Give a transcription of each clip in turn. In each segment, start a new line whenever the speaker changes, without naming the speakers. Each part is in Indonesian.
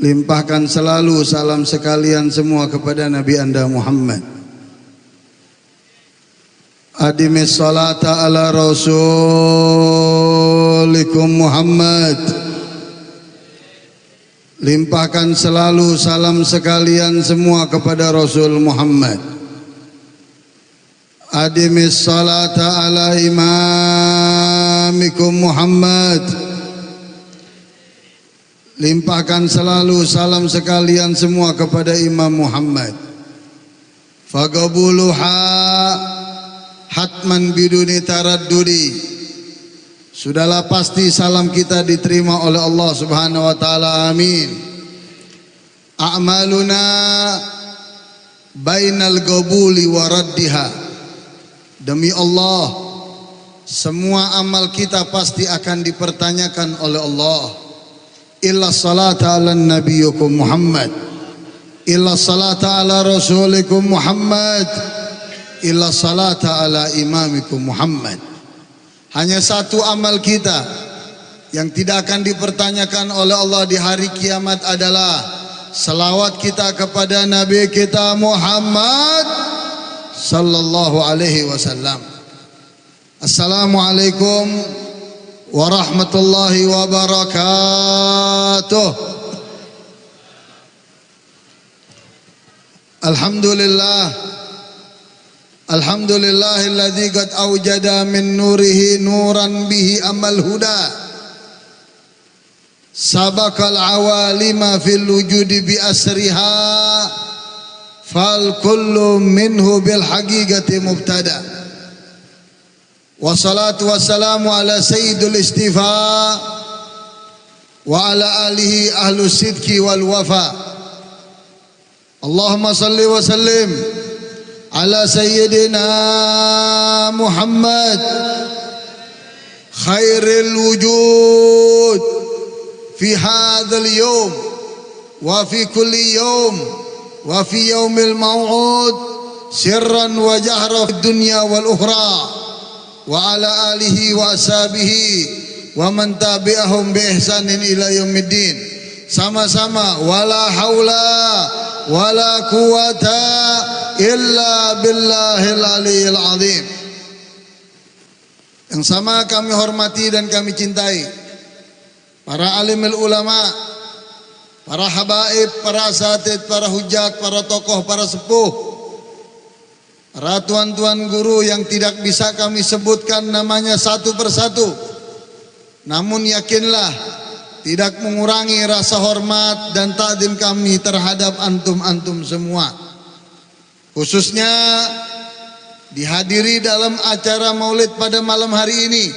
Limpahkan selalu salam sekalian semua kepada Nabi Anda Muhammad. Adimis salata ala rasulikum Muhammad. Limpahkan selalu salam sekalian semua kepada Rasul Muhammad. Adimis salata ala imamikum Muhammad. Limpahkan selalu salam sekalian semua kepada Imam Muhammad. Faqabuluha hatman biduni taraddudi. Sudahlah pasti salam kita diterima oleh Allah Subhanahu wa taala. Amin. A'maluna bainal qabuli wa raddiha. Demi Allah, semua amal kita pasti akan dipertanyakan oleh Allah. Illa salata ala nabiyukum Muhammad, illa salata ala rasulikum Muhammad, illa salata ala imamikum Muhammad. Hanya satu amal kita yang tidak akan dipertanyakan oleh Allah di hari kiamat adalah selawat kita kepada Nabi kita Muhammad sallallahu alaihi wasallam. Assalamualaikum warahmatullahi wabarakatuh. Alhamdulillah, alhamdulillahilladzi qad awjada min nurihi nuran bihi amal huda. Sabaqal awalima fil wujudi bi asriha, fal kullu minhu bil haqiqati mubtada. Wassalatu wassalamu ala sayyidul istifa wa ala alihi ahlus sidqi wal wafa. Allahumma salli wa sallim ala sayyidina Muhammad khairil wujud fi hadzal yawm wa fi kulli yawm wa fi yawmil maw'ud sirran wa jahra fid dunya wal ukhra. Wa ala alihi wa ashabihi wa man tabi'ahum bi ihsanin ila yaumiddin. Sama-sama wala haula wala quwata illa billahil aliyil azim. Yang sama kami hormati dan kami cintai para alimul ulama, para habaib, para asatid, para hujat, para tokoh, para sepuh, para tuan-tuan guru yang tidak bisa kami sebutkan namanya satu persatu. Namun yakinlah tidak mengurangi rasa hormat dan takdim kami terhadap antum-antum semua. Khususnya dihadiri dalam acara maulid pada malam hari ini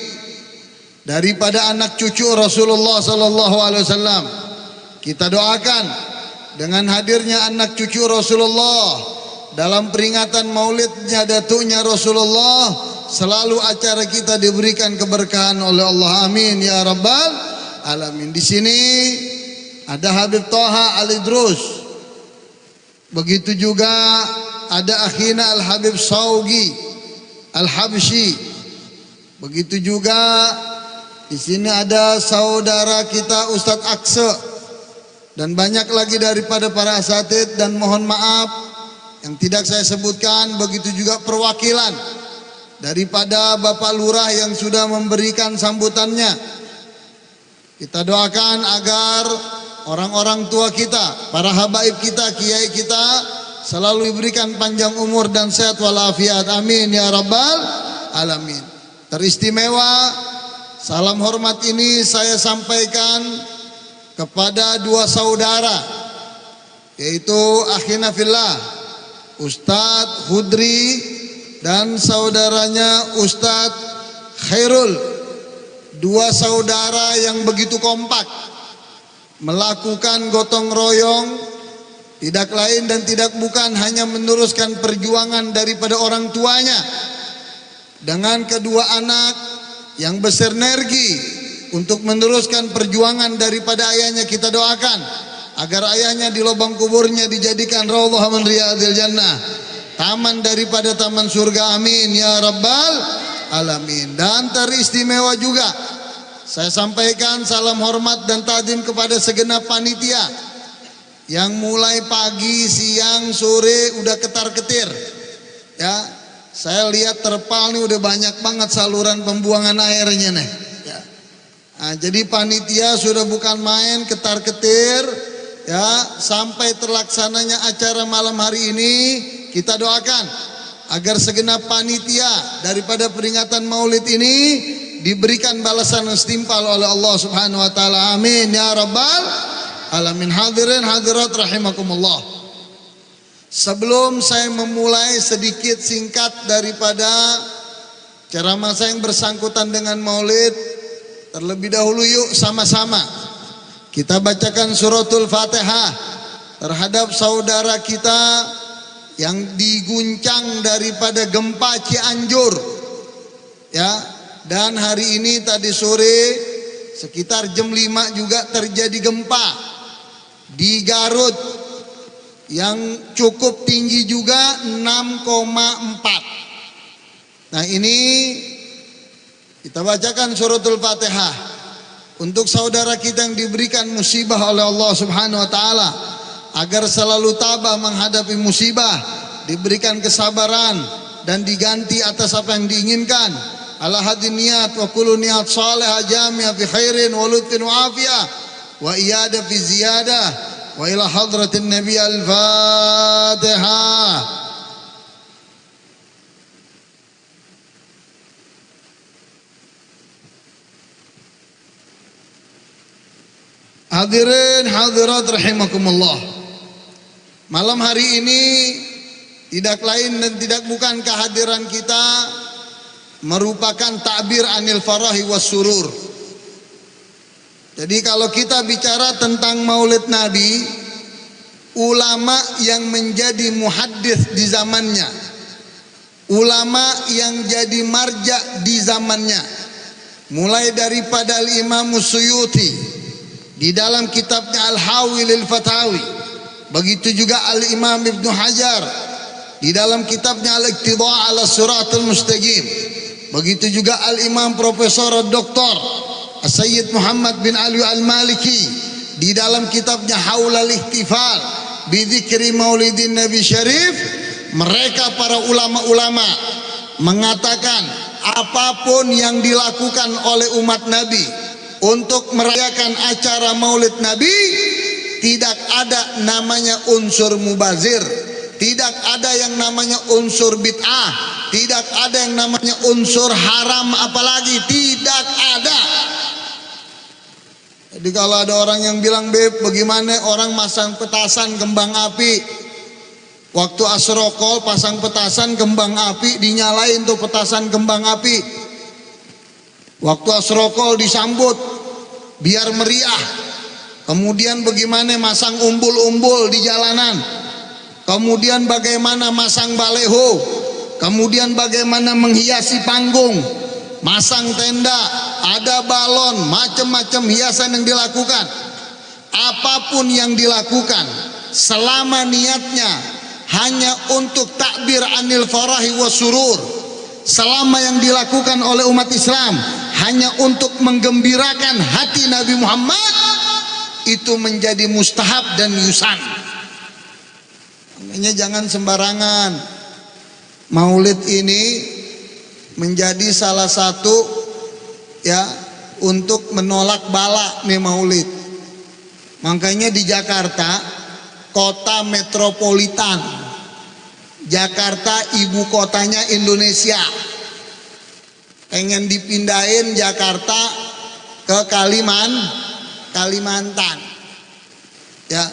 daripada anak cucu Rasulullah sallallahu alaihi wasallam. Kita doakan dengan hadirnya anak cucu Rasulullah dalam peringatan maulidnya datunya Rasulullah, selalu acara kita diberikan keberkahan oleh Allah. Amin ya rabbal alamin. Di sini ada Habib Toha Al-Idrus. Begitu juga ada akhina Al-Habib Saugi Al-Habsyi. Begitu juga di sini ada saudara kita Ustadz Akse dan banyak lagi daripada para asatid, dan mohon maaf yang tidak saya sebutkan. Begitu juga perwakilan daripada Bapak Lurah yang sudah memberikan sambutannya. Kita doakan agar orang-orang tua kita, para habaib kita, kiai kita selalu diberikan panjang umur dan sehat walafiat. Amin ya rabbal alamin. Teristimewa salam hormat ini saya sampaikan kepada dua saudara, yaitu akhina fillah Ustadz Hudri dan saudaranya Ustadz Khairul. Dua saudara yang begitu kompak melakukan gotong royong, tidak lain dan tidak bukan hanya meneruskan perjuangan daripada orang tuanya dengan kedua anak yang bersinergi untuk meneruskan perjuangan daripada ayahnya. Kita doakan agar ayahnya di lubang kuburnya dijadikan raudhah min riyadil jannah, taman daripada taman surga. Amin ya rabbal alamin. Dan teristimewa juga saya sampaikan salam hormat dan takdim kepada segenap panitia yang mulai pagi, siang, sore udah ketar-ketir. Ya, saya lihat terpal nih udah banyak banget saluran pembuangan airnya nih. Ya. Nah, jadi panitia sudah bukan main ketar-ketir, ya, sampai terlaksananya acara malam hari ini. Kita doakan agar segenap panitia daripada peringatan Maulid ini diberikan balasan yang setimpal oleh Allah Subhanahu wa taala. Amin ya rabbal alamin. Hadirin hadirat rahimakumullah. Sebelum saya memulai sedikit singkat daripada ceramah saya yang bersangkutan dengan Maulid, terlebih dahulu yuk sama-sama kita bacakan suratul Fatihah terhadap saudara kita yang diguncang daripada gempa Cianjur. Ya, dan hari ini tadi sore sekitar jam 5 juga terjadi gempa di Garut yang cukup tinggi juga 6,4. Nah, ini kita bacakan suratul Fatihah untuk saudara kita yang diberikan musibah oleh Allah Subhanahu wa taala agar selalu tabah menghadapi musibah, diberikan kesabaran dan diganti atas apa yang diinginkan. Ala hadin niat wa kullu niat salihah jami'ah fi khairin wa lutfin wa afiyah wa iyada fi ziyadah. Wa ila hadratin Nabi al-Fatihah. Hadirin hadirat rahimakumullah. Malam hari ini tidak lain dan tidak bukan kehadiran kita merupakan takbir anil farahi was surur. Jadi kalau kita bicara tentang Maulid Nabi, ulama yang menjadi muhaddits di zamannya, ulama yang jadi marja di zamannya, mulai daripada Al-Imam Suyuti di dalam kitabnya Al-Hawi lil Fatawi, begitu juga Al-Imam Ibnu Hajar di dalam kitabnya Al-Iqtida' ala Siratul Mustaqim, begitu juga Al-Imam Profesor Dr. Sayyid Muhammad bin Ali Al-Maliki di dalam kitabnya Haulal Ihtifal bi dzikri Maulidin Nabi Syarif. Mereka para ulama-ulama mengatakan apapun yang dilakukan oleh umat Nabi untuk merayakan acara Maulid Nabi, tidak ada namanya unsur mubazir, tidak ada yang namanya unsur bid'ah, tidak ada yang namanya unsur haram, apalagi tidak ada. Jadi kalau ada orang yang bilang, Beb, bagaimana orang masang petasan kembang api, waktu asrokol pasang petasan kembang api, dinyalain tuh petasan kembang api, waktu asrokol disambut biar meriah. Kemudian bagaimana masang umbul-umbul di jalanan, kemudian bagaimana masang baleho, kemudian bagaimana menghiasi panggung, masang tenda, ada balon, macam-macam hiasan yang dilakukan. Apapun yang dilakukan, selama niatnya hanya untuk takbir anil farahi wa surur, selama yang dilakukan oleh umat Islam hanya untuk menggembirakan hati Nabi Muhammad, itu menjadi mustahab dan yusan. Makanya jangan sembarangan. Maulid ini menjadi salah satu ya untuk menolak bala nih Maulid. Makanya di Jakarta, kota metropolitan, Jakarta ibu kotanya Indonesia, pengen dipindahin Jakarta ke Kalimantan. Ya,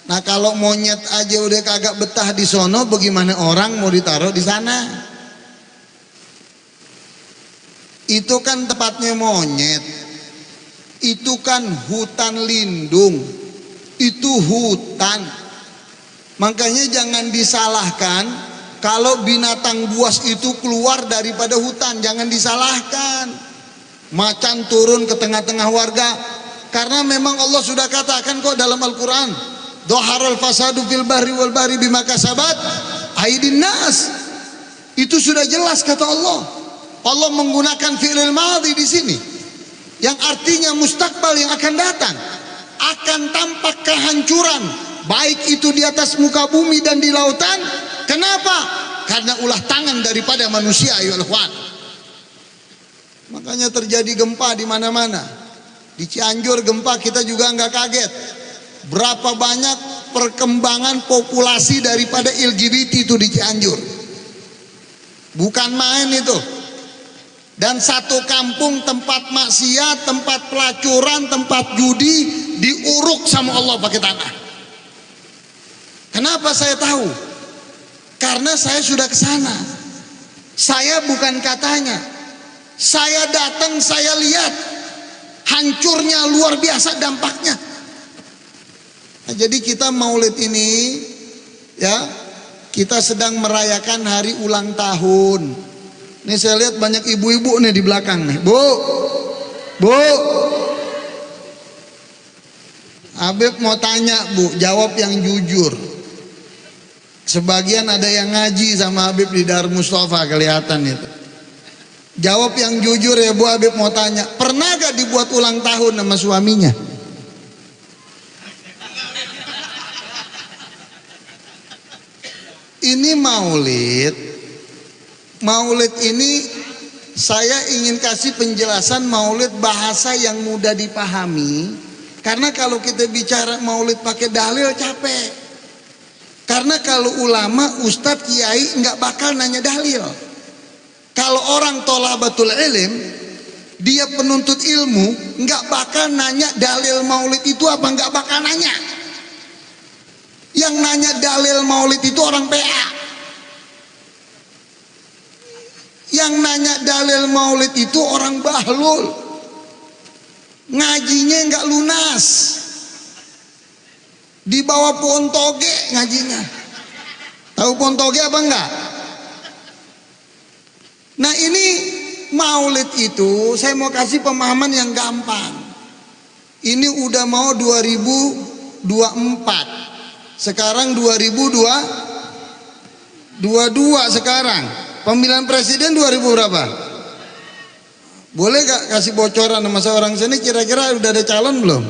nah kalau monyet aja udah kagak betah di sono, bagaimana orang mau ditaruh di sana? Itu kan tempatnya monyet, itu kan hutan lindung, itu hutan. Makanya jangan disalahkan kalau binatang buas itu keluar daripada hutan, jangan disalahkan. Macan turun ke tengah-tengah warga, karena memang Allah sudah katakan kok dalam Al-Quran, Dhaharal fasadu fil bahri wal bahri bima kasabat aydin nas. Itu sudah jelas kata Allah. Allah menggunakan fi'il madhi di sini, yang artinya mustakbal yang akan datang. Akan tampak kehancuran, baik itu di atas muka bumi dan di lautan. Kenapa? Karena ulah tangan daripada manusia, ya ikhwan. Makanya terjadi gempa di mana-mana. Di Cianjur gempa kita juga nggak kaget. Berapa banyak perkembangan populasi daripada LGBT itu di Cianjur. Bukan main itu. Dan satu kampung tempat maksiat, tempat pelacuran, tempat judi diuruk sama Allah pakai tanah. Kenapa saya tahu? Karena saya sudah ke sana. Saya bukan katanya. Saya datang, saya lihat hancurnya luar biasa dampaknya. Nah, jadi kita Maulid ini ya, kita sedang merayakan hari ulang tahun. Nih saya lihat banyak ibu-ibu nih di belakang nih. Bu. Habib mau tanya, Bu, jawab yang jujur. Sebagian ada yang ngaji sama Habib di Dar Mustafa, kelihatan itu. Jawab yang jujur ya Bu. Habib mau tanya, pernah gak dibuat ulang tahun sama suaminya? Ini Maulid ini saya ingin kasih penjelasan Maulid bahasa yang mudah dipahami. Karena kalau kita bicara Maulid pakai dalil capek. Karena kalau ulama, ustadz, kiai nggak bakal nanya dalil. Kalau orang thalabatul ilm, dia penuntut ilmu, nggak bakal nanya dalil Maulid itu apa, nggak bakal nanya. Yang nanya dalil Maulid itu orang PA. Yang nanya dalil Maulid itu orang bahlul. Ngajinya nggak lunas. Di bawah pohon toge ngajinya. Tahu pohon toge apa enggak? Nah ini Maulid itu saya mau kasih pemahaman yang gampang. Ini udah mau 2024. Sekarang 2022 sekarang. Pemilihan presiden 2000 berapa? Boleh gak kasih bocoran sama saya orang sini, kira-kira udah ada calon belum?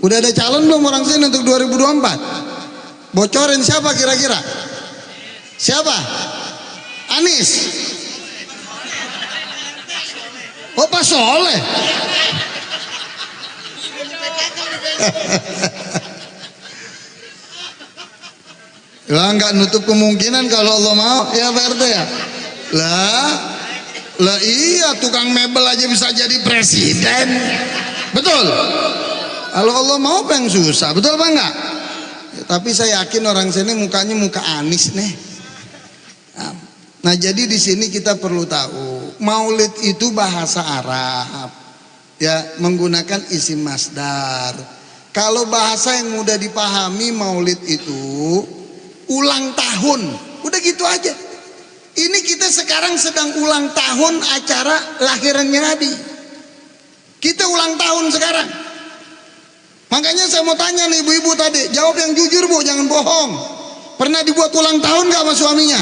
Udah ada calon belum orang sini untuk 2024? Bocorin siapa kira-kira? Siapa? Anies. Oh, Pak Soleh. Lah nggak nutup kemungkinan kalau Allah mau ya Pak RT ya. Lah iya, tukang mebel aja bisa jadi presiden. Betul. Kalau Allah mau apa yang susah, betul apa enggak? Ya, tapi saya yakin orang sini mukanya muka Anies nih. Nah jadi di sini kita perlu tahu Maulid itu bahasa Arab ya, menggunakan isim masdar. Kalau bahasa yang mudah dipahami, Maulid itu ulang tahun, udah gitu aja. Ini kita sekarang sedang ulang tahun acara lahirannya Nabi. Kita ulang tahun sekarang. Makanya saya mau tanya nih ibu-ibu tadi, jawab yang jujur Bu, jangan bohong. Pernah dibuat ulang tahun gak sama suaminya?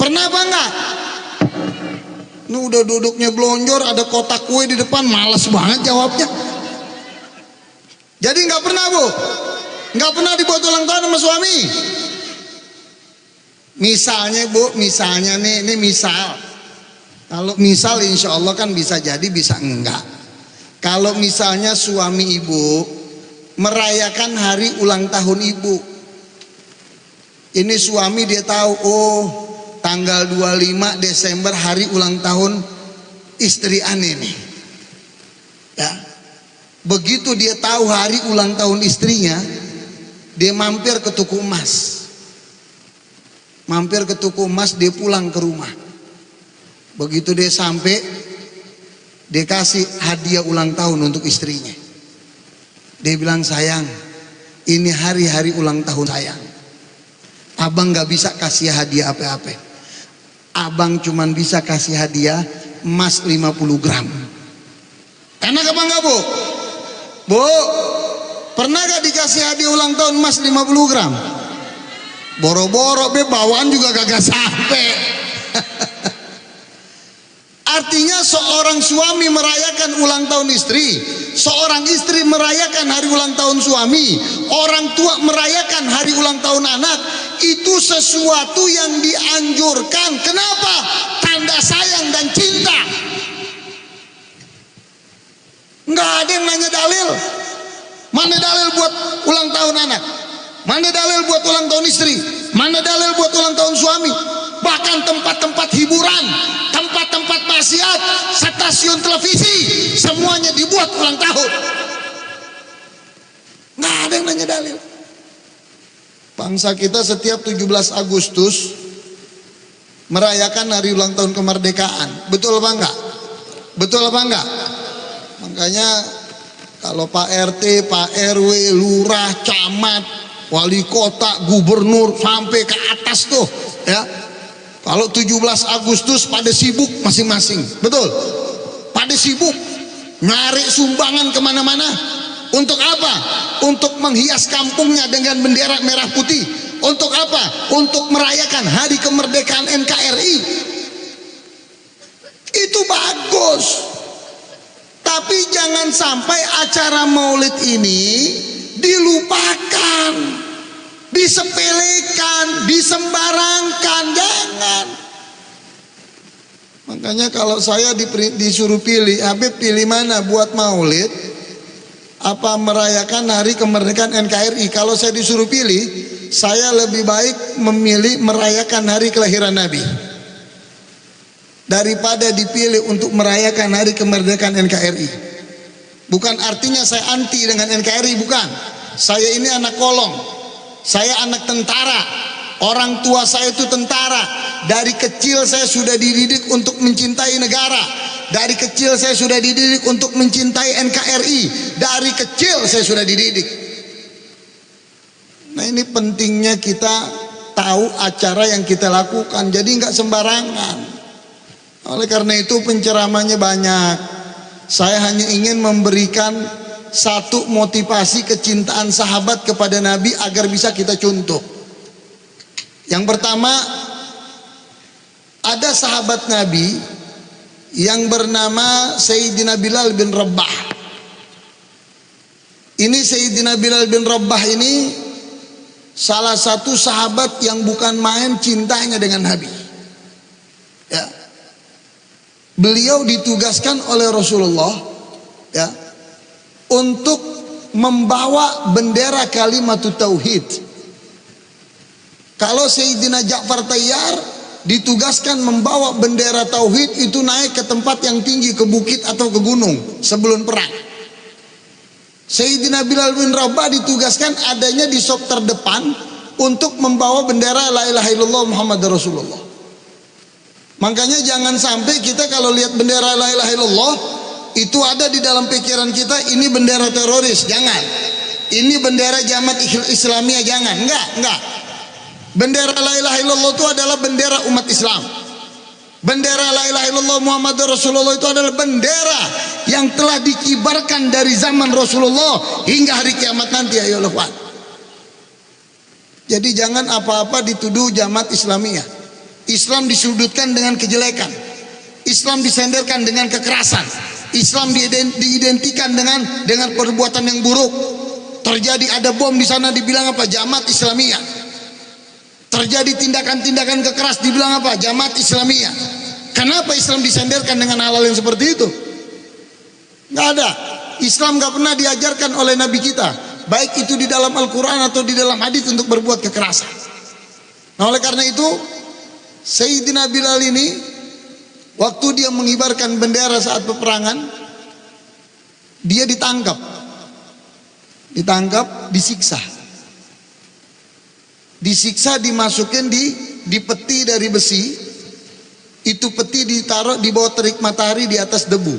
Pernah apa enggak? Ini udah duduknya belonjor, ada kotak kue di depan, males banget jawabnya. Jadi nggak pernah Bu? Nggak pernah dibuat ulang tahun sama suami? Misalnya Bu, misalnya nih, ini misal. Kalau misal insya Allah kan bisa jadi, bisa enggak. Kalau misalnya suami ibu merayakan hari ulang tahun ibu, ini suami dia tahu, oh tanggal 25 Desember hari ulang tahun istri Ane nih. Ya. Begitu dia tahu hari ulang tahun istrinya, dia mampir ke tuku emas. Mampir ke tuku emas, dia pulang ke rumah. Begitu dia sampai, dia kasih hadiah ulang tahun untuk istrinya. Dia bilang, sayang, ini hari-hari ulang tahun sayang. Abang gak bisa kasih hadiah apa-apa. Abang cuman bisa kasih hadiah emas 50 gram. Enak apa enggak Bu? Bu, pernah gak dikasih hadiah ulang tahun emas 50 gram? Boro-boro be, bawaan juga kagak sampai. Artinya seorang suami merayakan ulang tahun istri, seorang istri merayakan hari ulang tahun suami, orang tua merayakan hari ulang tahun anak. Itu sesuatu yang dianjurkan. Kenapa? Tanda sayang dan cinta. Nggak ada yang nanya dalil. Mana dalil buat ulang tahun anak? Mana dalil buat ulang tahun istri? Mana dalil buat ulang tahun suami? Bahkan tempat-tempat hiburan, tempat-tempat maksiat, stasiun televisi, semuanya dibuat ulang tahun. Nggak ada yang nanya dalil. Bangsa kita setiap 17 Agustus merayakan hari ulang tahun kemerdekaan. Betul apa enggak? Betul apa enggak? Makanya kalau Pak RT, Pak RW, lurah, camat, wali kota, gubernur sampai ke atas tuh, ya. Kalau 17 Agustus pada sibuk masing-masing, betul? Pada sibuk nyari sumbangan kemana-mana. Untuk apa? Untuk menghias kampungnya dengan bendera merah putih. Untuk apa? Untuk merayakan hari kemerdekaan NKRI. Itu bagus. Tapi jangan sampai acara maulid ini dilupakan, disepelekan, disembarangkan. Jangan. Makanya kalau saya disuruh pilih, Habib pilih mana buat maulid? Apa merayakan hari kemerdekaan NKRI? Kalau saya disuruh pilih, saya lebih baik memilih merayakan hari kelahiran Nabi daripada dipilih untuk merayakan hari kemerdekaan NKRI. Bukan artinya saya anti dengan NKRI, bukan. Saya ini anak kolong, saya anak tentara, orang tua saya itu tentara. Dari kecil saya sudah dididik untuk mencintai negara. Dari kecil saya sudah dididik untuk mencintai NKRI. Dari kecil saya sudah dididik. Nah, ini pentingnya kita tahu acara yang kita lakukan. Jadi nggak sembarangan. Oleh karena itu penceramahnya banyak. Saya hanya ingin memberikan satu motivasi kecintaan sahabat kepada Nabi agar bisa kita contoh. Yang pertama, ada sahabat Nabi yang bernama Sayyidina Bilal bin Rabah. Ini Sayyidina Bilal bin Rabah ini salah satu sahabat yang bukan main cintanya dengan Nabi, ya. Beliau ditugaskan oleh Rasulullah, ya, untuk membawa bendera kalimatut tauhid. Kalau Sayyidina Ja'far Tayyar ditugaskan membawa bendera tauhid itu naik ke tempat yang tinggi, ke bukit atau ke gunung sebelum perang. Sayyidina Bilal bin Rabah ditugaskan adanya di sop terdepan untuk membawa bendera la ilaha illallah Muhammad Rasulullah. Makanya jangan sampai kita kalau lihat bendera la ilaha illallah itu ada di dalam pikiran kita ini bendera teroris. Jangan. Ini bendera Jamaat Islamiyah. Jangan. Enggak. Bendera la ilaha illallah itu adalah bendera umat Islam. Bendera la ilaha illallah Muhammad Rasulullah itu adalah bendera yang telah dikibarkan dari zaman Rasulullah hingga hari kiamat nanti, ya Allah. Jadi jangan apa-apa dituduh Jamaat Islamiyah. Islam disudutkan dengan kejelekan. Islam disenderkan dengan kekerasan. Islam diidentikan dengan perbuatan yang buruk. Terjadi ada bom di sana dibilang apa? Jamaat Islamiyah. Terjadi tindakan-tindakan kekeras dibilang apa? Jamaat Islamiyah. Kenapa Islam disenderkan dengan hal-hal yang seperti itu? Nggak ada. Islam nggak pernah diajarkan oleh Nabi kita, baik itu di dalam Al-Quran atau di dalam hadis, untuk berbuat kekerasan. Nah, oleh karena itu Sayyidina Bilal ini waktu dia mengibarkan bendera saat peperangan, dia ditangkap, disiksa, dimasukin di peti dari besi. Itu peti ditaruh di bawah terik matahari di atas debu,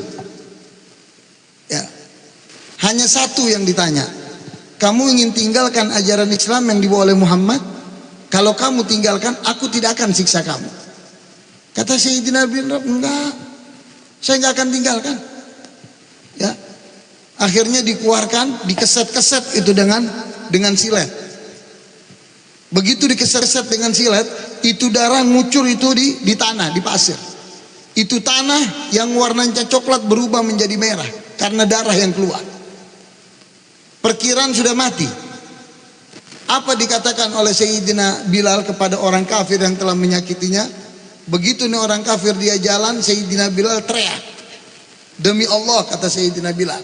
ya. Hanya satu yang ditanya, kamu ingin tinggalkan ajaran Islam yang dibawa oleh Muhammad? Kalau kamu tinggalkan, aku tidak akan siksa kamu. Kata Sayyidina Bilal, enggak, saya enggak akan tinggalkan, ya. Akhirnya dikeluarkan, dikeset-keset itu dengan silet. Begitu dikeset-keset dengan silet, itu darah ngucur itu di tanah, di pasir. Itu tanah yang warnanya coklat berubah menjadi merah karena darah yang keluar. Perkiraan sudah mati. Apa dikatakan oleh Sayyidina Bilal kepada orang kafir yang telah menyakitinya? Begitu nih orang kafir dia jalan, Sayyidina Bilal teriak. Demi Allah, kata Sayyidina Bilal,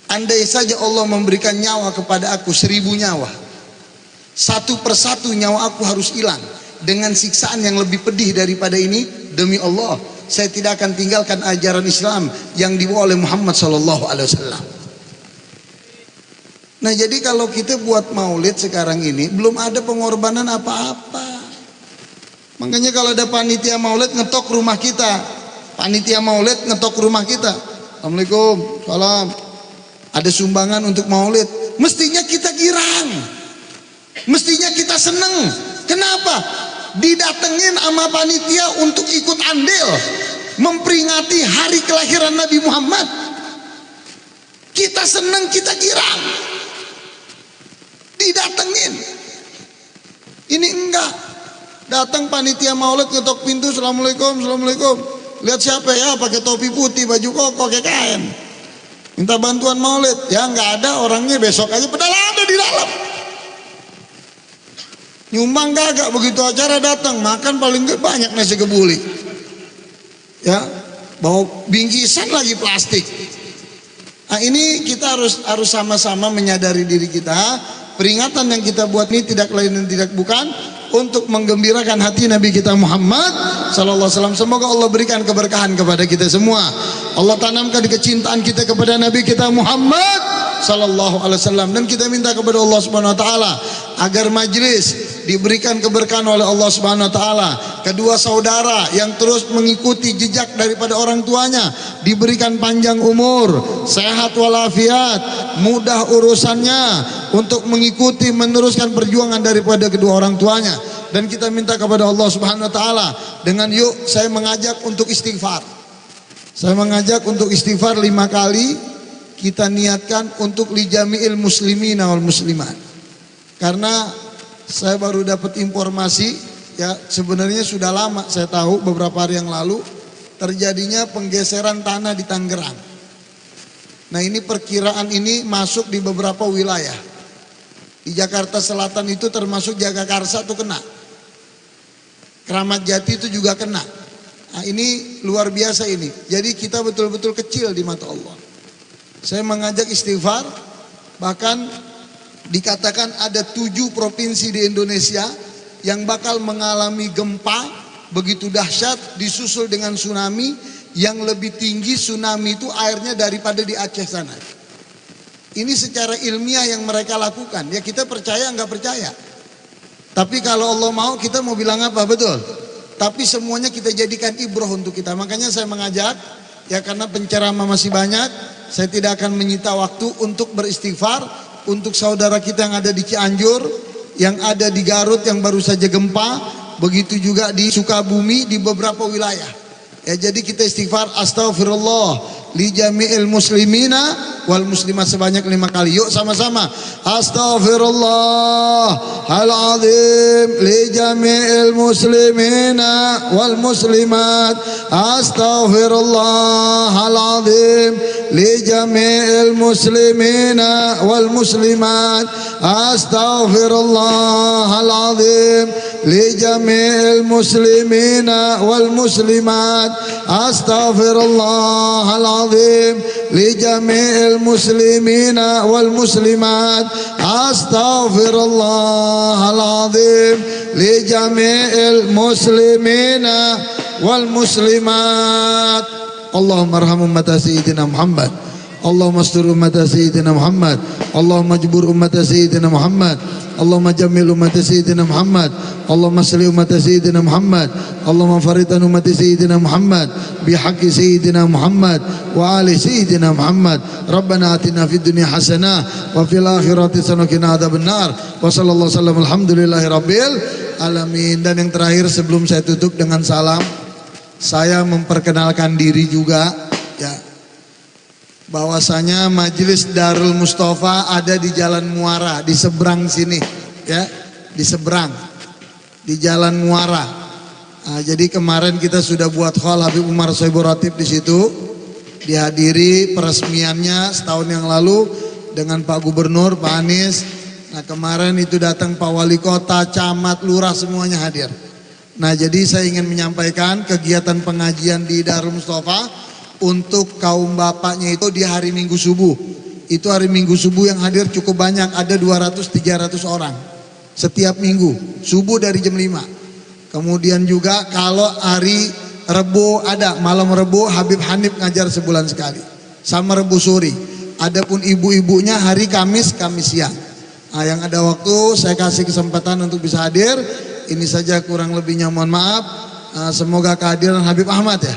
andai saja Allah memberikan nyawa kepada aku 1000 nyawa, satu persatu nyawa aku harus hilang dengan siksaan yang lebih pedih daripada ini, demi Allah saya tidak akan tinggalkan ajaran Islam yang dibawa oleh Muhammad SAW. Nah, jadi kalau kita buat maulid sekarang ini belum ada pengorbanan apa-apa. Makanya kalau ada panitia maulid ngetok rumah kita, panitia maulid ngetok rumah kita, assalamualaikum, salam, ada sumbangan untuk maulid, mestinya kita girang, mestinya kita seneng. Kenapa? Didatengin sama panitia untuk ikut andil memperingati hari kelahiran Nabi Muhammad. Kita seneng, kita girang, didatengin. Ini enggak, datang panitia maulid ngetok pintu, assalamualaikum, assalamualaikum, lihat siapa ya, pakai topi putih, baju koko, kayak kain, minta bantuan maulid. Ya enggak ada orangnya, besok aja padahal ada di dalam. Nyumbang kagak, begitu acara datang makan paling banyak nasi kebuli, ya bawa bingkisan lagi plastik. Nah, ini kita harus sama-sama menyadari diri kita. Peringatan yang kita buat ini tidak lain dan tidak bukan untuk menggembirakan hati Nabi kita Muhammad sallallahu alaihi wasallam. Semoga Allah berikan keberkahan kepada kita semua. Allah tanamkan kecintaan kita kepada Nabi kita Muhammad sallallahu alaihi wasallam, dan kita minta kepada Allah Subhanahu wa taala agar majelis diberikan keberkahan oleh Allah Subhanahu wa taala. Kedua saudara yang terus mengikuti jejak daripada orang tuanya diberikan panjang umur, sehat walafiat, mudah urusannya untuk mengikuti meneruskan perjuangan daripada kedua orang tuanya. Dan kita minta kepada Allah Subhanahu wa taala dengan yuk saya mengajak untuk istighfar. Saya mengajak untuk istighfar 5 kali. Kita niatkan untuk lijami'il muslimina wal muslimat. Karena saya baru dapat informasi, ya sebenarnya sudah lama saya tahu, beberapa hari yang lalu terjadinya penggeseran tanah di Tangerang. Nah, ini perkiraan ini masuk di beberapa wilayah. Di Jakarta Selatan itu termasuk Jagakarsa itu kena. Kramat Jati itu juga kena. Nah, ini luar biasa ini. Jadi kita betul-betul kecil di mata Allah. Saya mengajak istighfar, bahkan dikatakan ada 7 provinsi di Indonesia yang bakal mengalami gempa begitu dahsyat, disusul dengan tsunami yang lebih tinggi. Tsunami itu airnya daripada di Aceh sana. Ini secara ilmiah yang mereka lakukan. Ya kita percaya nggak percaya, tapi kalau Allah mau kita mau bilang apa, betul. Tapi semuanya kita jadikan ibroh untuk kita. Makanya saya mengajak, ya karena penceramah masih banyak, saya tidak akan menyita waktu untuk beristighfar untuk saudara kita yang ada di Cianjur, yang ada di Garut yang baru saja gempa, begitu juga di Sukabumi, di beberapa wilayah. Ya, jadi kita istighfar astaghfirullah li jami'il muslimina wal muslimat sebanyak 5 kali. Yuk sama-sama. Astaghfirullahal azim li jami'il muslimina wal muslimat. Astaghfirullahal azim li jami'il muslimina wal muslimat. Astaghfirullahal azim li jami'il muslimina wal muslimat. Astaghfirullahal azim li jami'il muslimina wal muslimat. Astaghfirullahal azim li jami'il muslimina wal muslimat. Allahumma arham ummata sayyidina Muhammad. Allahumma astur ummata sayyidina Muhammad. Allahumma jbur ummata sayyidina Muhammad. Allahumma jammil ummata sayyidina Muhammad. Allahumma salli ummata sayyidina Muhammad. Allahumma faritan ummata sayyidina Muhammad bihaqqi sayyidina Muhammad wa ali sayyidina Muhammad. Rabbana atina fid dunya hasanah wa fil akhirati hasanah wa qina adzabannar. Wa sallallahu sallam alhamdulillahi rabbil alamin. Dan yang terakhir sebelum saya tutup dengan salam, saya memperkenalkan diri juga, ya, bahwasanya Majelis Darul Mustafa ada di Jalan Muara, di seberang sini, ya, di seberang, di Jalan Muara. Jadi kemarin kita sudah buat hall Habib Umar Sohibul Ratib di situ, dihadiri peresmiannya setahun yang lalu dengan Pak Gubernur, Pak Anies. Nah kemarin itu datang Pak Wali Kota, Camat, Lurah semuanya hadir. Nah jadi saya ingin menyampaikan kegiatan pengajian di Darul Mustafa untuk kaum bapaknya itu di hari Minggu subuh. Itu hari Minggu subuh yang hadir cukup banyak, ada 200-300 orang setiap minggu subuh dari jam 5. Kemudian juga kalau hari Rebo ada malam Rebo Habib Hanif ngajar sebulan sekali sama Rebo sore. Adapun ibu-ibunya hari Kamis siang. Nah, yang ada waktu saya kasih kesempatan untuk bisa hadir. Ini saja kurang lebihnya mohon maaf. Semoga kehadiran Habib Ahmad ya.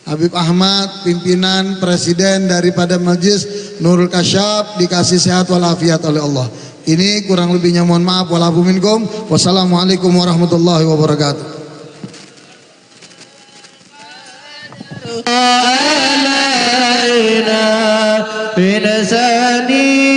Habib Ahmad pimpinan presiden daripada Majelis Nurul Kasyaf dikasih sehat walafiat oleh Allah. Ini kurang lebihnya mohon maaf. Walafu minkum. Wassalamualaikum warahmatullahi wabarakatuh.
علينا بلساني